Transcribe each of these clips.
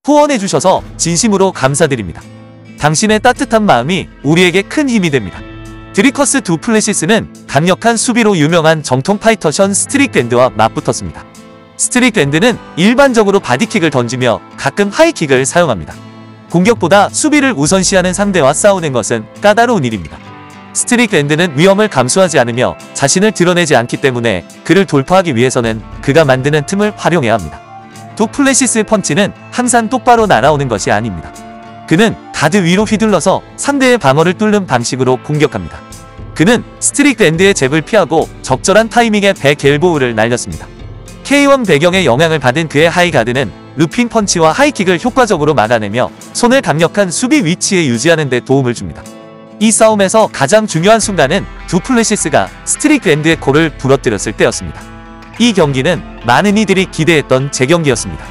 후원해주셔서 진심으로 감사드립니다. 당신의 따뜻한 마음이 우리에게 큰 힘이 됩니다. 드리커스 두 플래시스는 강력한 수비로 유명한 정통 파이터 션 스트릭랜드와 맞붙었습니다. 스트릭랜드는 일반적으로 바디킥을 던지며 가끔 하이킥을 사용합니다. 공격보다 수비를 우선시하는 상대와 싸우는 것은 까다로운 일입니다. 스트릭랜드는 위험을 감수하지 않으며 자신을 드러내지 않기 때문에 그를 돌파하기 위해서는 그가 만드는 틈을 활용해야 합니다. 두 플래시스의 펀치는 항상 똑바로 날아오는 것이 아닙니다. 그는 가드 위로 휘둘러서 상대의 방어를 뚫는 방식으로 공격합니다. 그는 스트릭랜드의 잽을 피하고 적절한 타이밍에 백 엘보우를 날렸습니다. K1 배경의 영향을 받은 그의 하이가드는 루핑 펀치와 하이킥을 효과적으로 막아내며 손을 강력한 수비 위치에 유지하는 데 도움을 줍니다. 이 싸움에서 가장 중요한 순간은 두 플래시스가 스트릭랜드의 코를 부러뜨렸을 때였습니다. 이 경기는 많은 이들이 기대했던 재경기였습니다.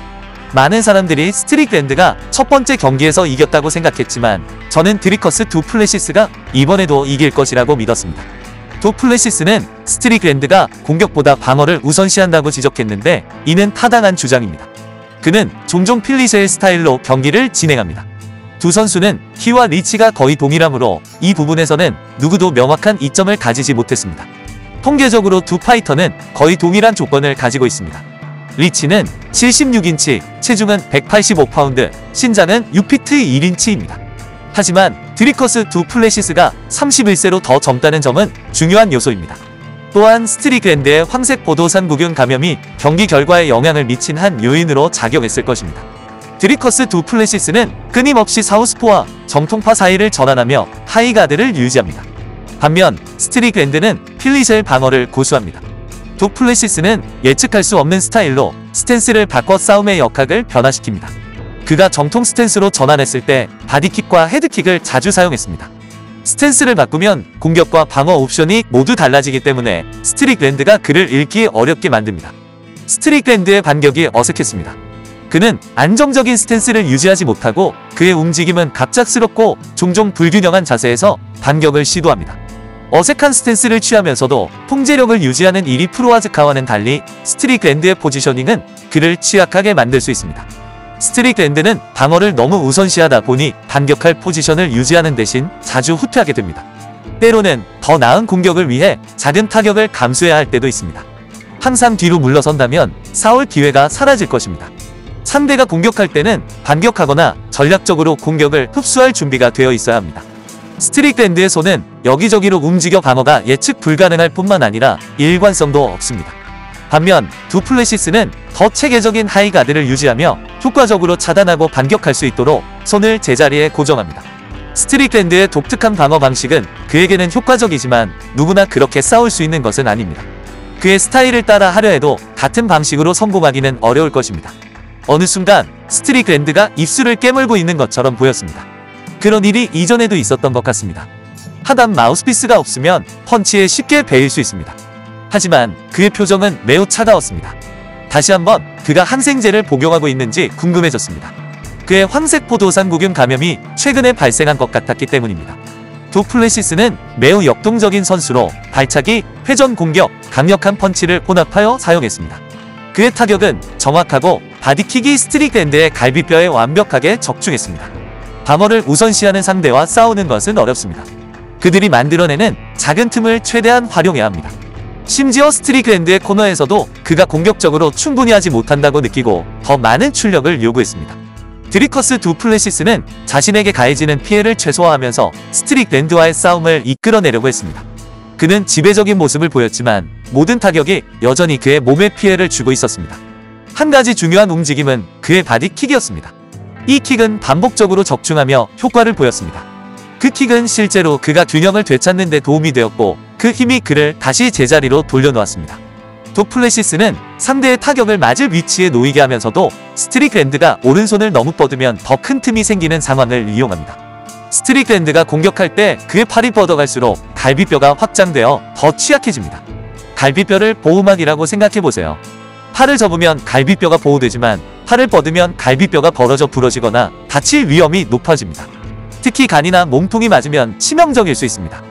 많은 사람들이 스트릭랜드가 첫 번째 경기에서 이겼다고 생각했지만 저는 드리커스 두 플래시스가 이번에도 이길 것이라고 믿었습니다. 두 플래시스는 스트릭랜드가 공격보다 방어를 우선시한다고 지적했는데 이는 타당한 주장입니다. 그는 종종 필리쉐의 스타일로 경기를 진행합니다. 두 선수는 키와 리치가 거의 동일하므로 이 부분에서는 누구도 명확한 이점을 가지지 못했습니다. 통계적으로 두 파이터는 거의 동일한 조건을 가지고 있습니다. 리치는 76인치, 체중은 185파운드, 신장은 6피트 1인치입니다. 하지만 드리커스 두 플래시스가 31세로 더 젊다는 점은 중요한 요소입니다. 또한 스트릭랜드의 황색 보도산구균 감염이 경기 결과에 영향을 미친 한 요인으로 작용했을 것입니다. 드리커스 두 플래시스는 끊임없이 사우스포와 정통파 사이를 전환하며 하이가드를 유지합니다. 반면 스트릭랜드는 필리쉘 방어를 고수합니다. 두 플래시스는 예측할 수 없는 스타일로 스탠스를 바꿔 싸움의 역학을 변화시킵니다. 그가 정통 스탠스로 전환했을 때 바디킥과 헤드킥을 자주 사용했습니다. 스탠스를 바꾸면 공격과 방어 옵션이 모두 달라지기 때문에 스트릭랜드가 그를 읽기 어렵게 만듭니다. 스트릭랜드의 반격이 어색했습니다. 그는 안정적인 스탠스를 유지하지 못하고 그의 움직임은 갑작스럽고 종종 불균형한 자세에서 반격을 시도합니다. 어색한 스탠스를 취하면서도 통제력을 유지하는 이리 프로아즈카와는 달리 스트릭랜드의 포지셔닝은 그를 취약하게 만들 수 있습니다. 스트릭랜드는 방어를 너무 우선시하다 보니 반격할 포지션을 유지하는 대신 자주 후퇴하게 됩니다. 때로는 더 나은 공격을 위해 작은 타격을 감수해야 할 때도 있습니다. 항상 뒤로 물러선다면 싸울 기회가 사라질 것입니다. 상대가 공격할 때는 반격하거나 전략적으로 공격을 흡수할 준비가 되어 있어야 합니다. 스트릭랜드의 손은 여기저기로 움직여 방어가 예측 불가능할 뿐만 아니라 일관성도 없습니다. 반면 두 플래시스는 더 체계적인 하이가드를 유지하며 효과적으로 차단하고 반격할 수 있도록 손을 제자리에 고정합니다. 스트릭랜드의 독특한 방어 방식은 그에게는 효과적이지만 누구나 그렇게 싸울 수 있는 것은 아닙니다. 그의 스타일을 따라 하려 해도 같은 방식으로 성공하기는 어려울 것입니다. 어느 순간 스트릭랜드가 입술을 깨물고 있는 것처럼 보였습니다. 그런 일이 이전에도 있었던 것 같습니다. 하단 마우스피스가 없으면 펀치에 쉽게 베일 수 있습니다. 하지만 그의 표정은 매우 차가웠습니다. 다시 한번 그가 항생제를 복용하고 있는지 궁금해졌습니다. 그의 황색 포도산구균 감염이 최근에 발생한 것 같았기 때문입니다. 두 플래시스는 매우 역동적인 선수로 발차기, 회전 공격, 강력한 펀치를 혼합하여 사용했습니다. 그의 타격은 정확하고 바디킥이 스트릭랜드의 갈비뼈에 완벽하게 적중했습니다. 방어를 우선시하는 상대와 싸우는 것은 어렵습니다. 그들이 만들어내는 작은 틈을 최대한 활용해야 합니다. 심지어 스트릭랜드의 코너에서도 그가 공격적으로 충분히 하지 못한다고 느끼고 더 많은 출력을 요구했습니다. 드리커스 두 플래시스는 자신에게 가해지는 피해를 최소화하면서 스트릭랜드와의 싸움을 이끌어내려고 했습니다. 그는 지배적인 모습을 보였지만 모든 타격이 여전히 그의 몸에 피해를 주고 있었습니다. 한 가지 중요한 움직임은 그의 바디킥이었습니다. 이 킥은 반복적으로 적중하며 효과를 보였습니다. 그 킥은 실제로 그가 균형을 되찾는 데 도움이 되었고 그 힘이 그를 다시 제자리로 돌려놓았습니다. 두 플래시스는 상대의 타격을 맞을 위치에 놓이게 하면서도 스트릭랜드가 오른손을 너무 뻗으면 더 큰 틈이 생기는 상황을 이용합니다. 스트릭랜드가 공격할 때 그의 팔이 뻗어갈수록 갈비뼈가 확장되어 더 취약해집니다. 갈비뼈를 보호막이라고 생각해보세요. 팔을 접으면 갈비뼈가 보호되지만 팔을 뻗으면 갈비뼈가 벌어져 부러지거나 다칠 위험이 높아집니다. 특히 간이나 몸통이 맞으면 치명적일 수 있습니다.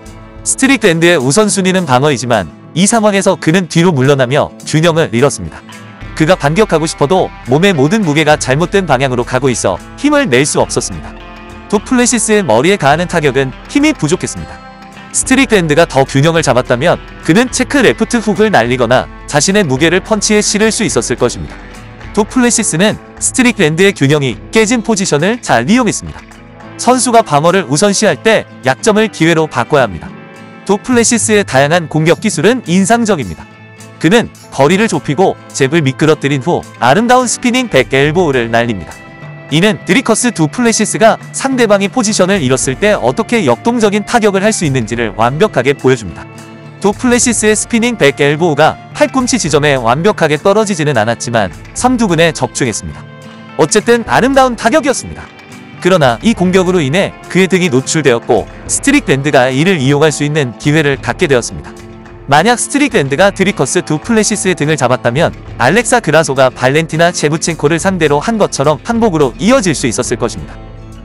스트릭랜드의 우선순위는 방어이지만 이 상황에서 그는 뒤로 물러나며 균형을 잃었습니다. 그가 반격하고 싶어도 몸의 모든 무게가 잘못된 방향으로 가고 있어 힘을 낼 수 없었습니다. 두플레시스의 머리에 가하는 타격은 힘이 부족했습니다. 스트릭랜드가 더 균형을 잡았다면 그는 체크 레프트 훅을 날리거나 자신의 무게를 펀치에 실을 수 있었을 것입니다. 두플레시스는 스트릭랜드의 균형이 깨진 포지션을 잘 이용했습니다. 선수가 방어를 우선시할 때 약점을 기회로 바꿔야 합니다. 두플레시스의 다양한 공격 기술은 인상적입니다. 그는 거리를 좁히고 잽을 미끄러뜨린 후 아름다운 스피닝 백 엘보우를 날립니다. 이는 드리커스 두플레시스가 상대방이 포지션을 잃었을 때 어떻게 역동적인 타격을 할 수 있는지를 완벽하게 보여줍니다. 두플레시스의 스피닝 백 엘보우가 팔꿈치 지점에 완벽하게 떨어지지는 않았지만 삼두근에 적중했습니다. 어쨌든 아름다운 타격이었습니다. 그러나 이 공격으로 인해 그의 등이 노출되었고 스트릭랜드가 이를 이용할 수 있는 기회를 갖게 되었습니다. 만약 스트릭랜드가 드리커스 두플레시스의 등을 잡았다면 알렉사 그라소가 발렌티나 셰브첸코를 상대로 한 것처럼 항복으로 이어질 수 있었을 것입니다.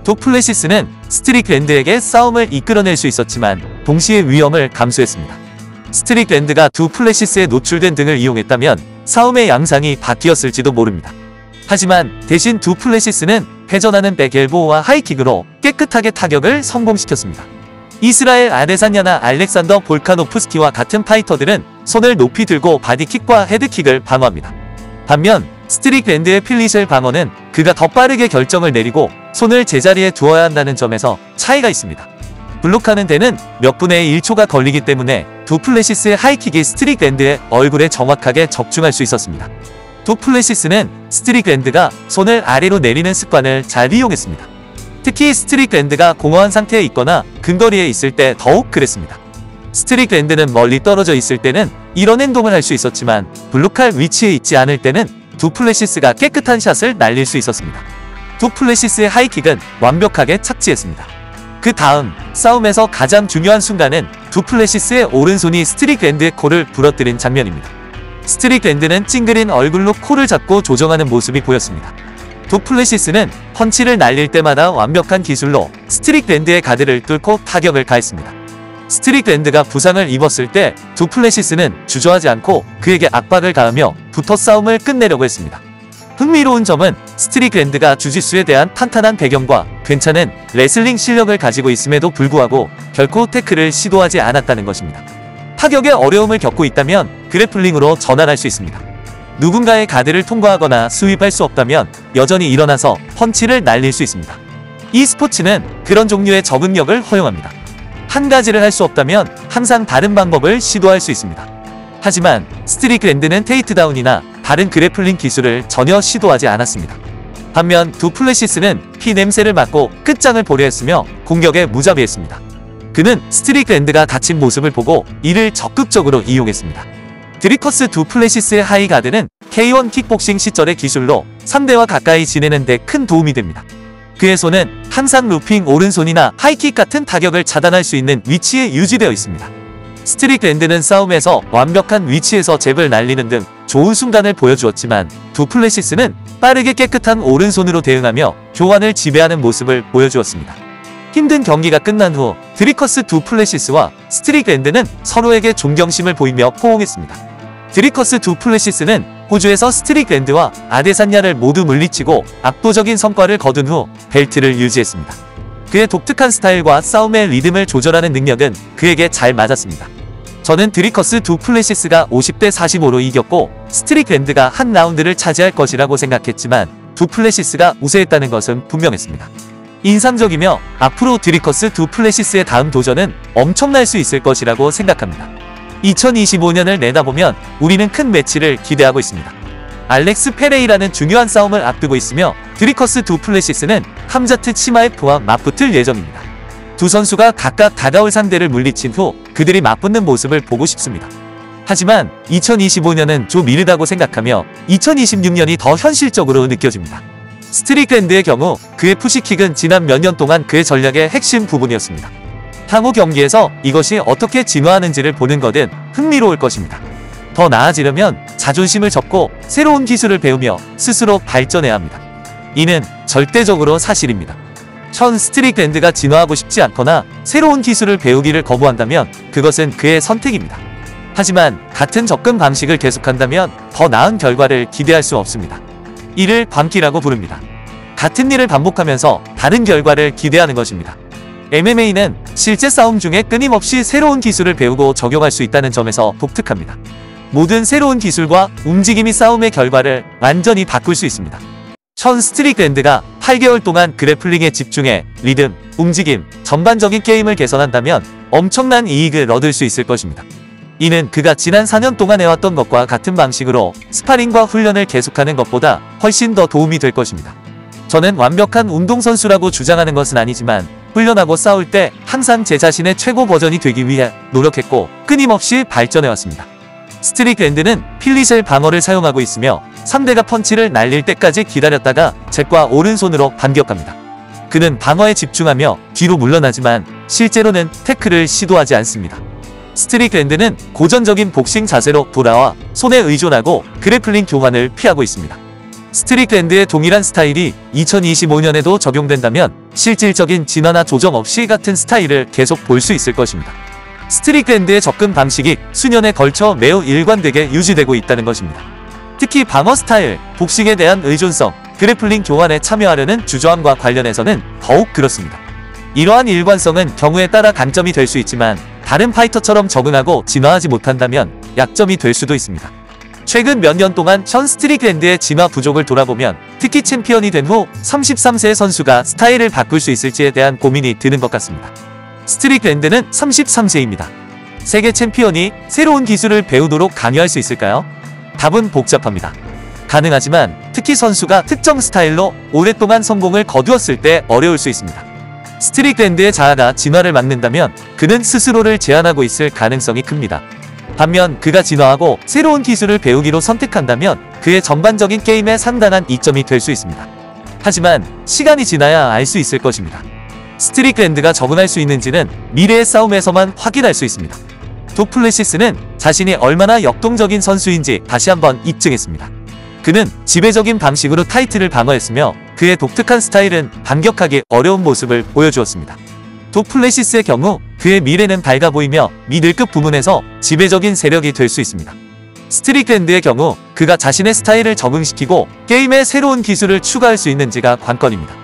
두플레시스는 스트릭랜드에게 싸움을 이끌어낼 수 있었지만 동시에 위험을 감수했습니다. 스트릭랜드가 두플레시스의 노출된 등을 이용했다면 싸움의 양상이 바뀌었을지도 모릅니다. 하지만 대신 두플레시스는 회전하는 백엘보우와 하이킥으로 깨끗하게 타격을 성공시켰습니다. 이스라엘 아데사냐나 알렉산더 볼카노프스키와 같은 파이터들은 손을 높이 들고 바디킥과 헤드킥을 방어합니다. 반면 스트릭랜드의 필리셀 방어는 그가 더 빠르게 결정을 내리고 손을 제자리에 두어야 한다는 점에서 차이가 있습니다. 블록하는 데는 몇 분의 1초가 걸리기 때문에 두플레시스의 하이킥이 스트릭랜드의 얼굴에 정확하게 적중할 수 있었습니다. 두플레시스는 스트릭랜드가 손을 아래로 내리는 습관을 잘 이용했습니다. 특히 스트릭랜드가 공허한 상태에 있거나 근거리에 있을 때 더욱 그랬습니다. 스트릭랜드는 멀리 떨어져 있을 때는 이런 행동을 할 수 있었지만 블록할 위치에 있지 않을 때는 두플레시스가 깨끗한 샷을 날릴 수 있었습니다. 두플레시스의 하이킥은 완벽하게 착지했습니다. 그 다음 싸움에서 가장 중요한 순간은 두플레시스의 오른손이 스트릭랜드의 코를 부러뜨린 장면입니다. 스트릭랜드는 찡그린 얼굴로 코를 잡고 조정하는 모습이 보였습니다. 두플레시스는 펀치를 날릴 때마다 완벽한 기술로 스트릭랜드의 가드를 뚫고 타격을 가했습니다. 스트릭랜드가 부상을 입었을 때 두플레시스는 주저하지 않고 그에게 압박을 가하며 붙어 싸움을 끝내려고 했습니다. 흥미로운 점은 스트릭랜드가 주짓수에 대한 탄탄한 배경과 괜찮은 레슬링 실력을 가지고 있음에도 불구하고 결코 태클을 시도하지 않았다는 것입니다. 타격에 어려움을 겪고 있다면 그래플링으로 전환할 수 있습니다. 누군가의 가드를 통과하거나 스윕할 수 없다면 여전히 일어나서 펀치를 날릴 수 있습니다. 이 스포츠는 그런 종류의 적응력을 허용합니다. 한 가지를 할 수 없다면 항상 다른 방법을 시도할 수 있습니다. 하지만 스트릭랜드는 테이크다운이나 다른 그래플링 기술을 전혀 시도하지 않았습니다. 반면 두플레시스는 피 냄새를 맡고 끝장을 보려 했으며 공격에 무자비했습니다. 그는 스트릭랜드가 다친 모습을 보고 이를 적극적으로 이용했습니다. 드리커스 두플레시스의 하이가드는 K1 킥복싱 시절의 기술로 상대와 가까이 지내는 데 큰 도움이 됩니다. 그의 손은 항상 루핑 오른손이나 하이킥 같은 타격을 차단할 수 있는 위치에 유지되어 있습니다. 스트릭랜드는 싸움에서 완벽한 위치에서 잽을 날리는 등 좋은 순간을 보여주었지만 두플레시스는 빠르게 깨끗한 오른손으로 대응하며 교환을 지배하는 모습을 보여주었습니다. 힘든 경기가 끝난 후 드리커스 두플레시스와 스트릭랜드는 서로에게 존경심을 보이며 포옹했습니다. 드리커스 두플레시스는 호주에서 스트릭랜드와 아데사냐를 모두 물리치고 압도적인 성과를 거둔 후 벨트를 유지했습니다. 그의 독특한 스타일과 싸움의 리듬을 조절하는 능력은 그에게 잘 맞았습니다. 저는 드리커스 두플레시스가 50대 45로 이겼고 스트릭랜드가 한 라운드를 차지할 것이라고 생각했지만 두플레시스가 우세했다는 것은 분명했습니다. 인상적이며 앞으로 드리커스 두플레시스의 다음 도전은 엄청날 수 있을 것이라고 생각합니다. 2025년을 내다보면 우리는 큰 매치를 기대하고 있습니다. 알렉스 페레이라는 중요한 싸움을 앞두고 있으며 드리커스 두플레시스는 함자트 치마에프와 맞붙을 예정입니다. 두 선수가 각각 다가올 상대를 물리친 후 그들이 맞붙는 모습을 보고 싶습니다. 하지만 2025년은 좀 이르다고 생각하며 2026년이 더 현실적으로 느껴집니다. 스트릭랜드의 경우 그의 푸시킥은 지난 몇 년 동안 그의 전략의 핵심 부분이었습니다. 향후 경기에서 이것이 어떻게 진화하는지를 보는 것은 흥미로울 것입니다. 더 나아지려면 자존심을 접고 새로운 기술을 배우며 스스로 발전해야 합니다. 이는 절대적으로 사실입니다. 스트릭랜드가 진화하고 싶지 않거나 새로운 기술을 배우기를 거부한다면 그것은 그의 선택입니다. 하지만 같은 접근 방식을 계속한다면 더 나은 결과를 기대할 수 없습니다. 이를 광기라고 부릅니다. 같은 일을 반복하면서 다른 결과를 기대하는 것입니다. MMA는 실제 싸움 중에 끊임없이 새로운 기술을 배우고 적용할 수 있다는 점에서 독특합니다. 모든 새로운 기술과 움직임이 싸움의 결과를 완전히 바꿀 수 있습니다. 션 스트릭랜드가 8개월 동안 그래플링에 집중해 리듬, 움직임, 전반적인 게임을 개선한다면 엄청난 이익을 얻을 수 있을 것입니다. 이는 그가 지난 4년 동안 해왔던 것과 같은 방식으로 스파링과 훈련을 계속하는 것보다 훨씬 더 도움이 될 것입니다. 저는 완벽한 운동선수라고 주장하는 것은 아니지만 훈련하고 싸울 때 항상 제 자신의 최고 버전이 되기 위해 노력했고 끊임없이 발전해왔습니다. 스트릭랜드는 필리셀 방어를 사용하고 있으며 상대가 펀치를 날릴 때까지 기다렸다가 잽과 오른손으로 반격합니다. 그는 방어에 집중하며 뒤로 물러나지만 실제로는 태클을 시도하지 않습니다. 스트릭랜드는 고전적인 복싱 자세로 돌아와 손에 의존하고 그래플링 교환을 피하고 있습니다. 스트릭랜드의 동일한 스타일이 2025년에도 적용된다면 실질적인 진화나 조정 없이 같은 스타일을 계속 볼 수 있을 것입니다. 스트릭랜드의 접근 방식이 수년에 걸쳐 매우 일관되게 유지되고 있다는 것입니다. 특히 방어 스타일, 복싱에 대한 의존성, 그래플링 교환에 참여하려는 주저함과 관련해서는 더욱 그렇습니다. 이러한 일관성은 경우에 따라 강점이 될 수 있지만 다른 파이터처럼 적응하고 진화하지 못한다면 약점이 될 수도 있습니다. 최근 몇 년 동안 션 스트릭랜드의 진화 부족을 돌아보면 특히 챔피언이 된 후 33세 선수가 스타일을 바꿀 수 있을지에 대한 고민이 드는 것 같습니다. 스트릭랜드는 33세입니다. 세계 챔피언이 새로운 기술을 배우도록 강요할 수 있을까요? 답은 복잡합니다. 가능하지만 특히 선수가 특정 스타일로 오랫동안 성공을 거두었을 때 어려울 수 있습니다. 스트릭랜드의 자아가 진화를 막는다면 그는 스스로를 제한하고 있을 가능성이 큽니다. 반면 그가 진화하고 새로운 기술을 배우기로 선택한다면 그의 전반적인 게임에 상당한 이점이 될 수 있습니다. 하지만 시간이 지나야 알 수 있을 것입니다. 스트릭랜드가 적응할 수 있는지는 미래의 싸움에서만 확인할 수 있습니다. 두플레시스는 자신이 얼마나 역동적인 선수인지 다시 한번 입증했습니다. 그는 지배적인 방식으로 타이틀을 방어했으며 그의 독특한 스타일은 반격하기 어려운 모습을 보여주었습니다. 두플레시스의 경우 그의 미래는 밝아 보이며 미들급 부문에서 지배적인 세력이 될 수 있습니다. 스트릭랜드의 경우 그가 자신의 스타일을 적응시키고 게임에 새로운 기술을 추가할 수 있는지가 관건입니다.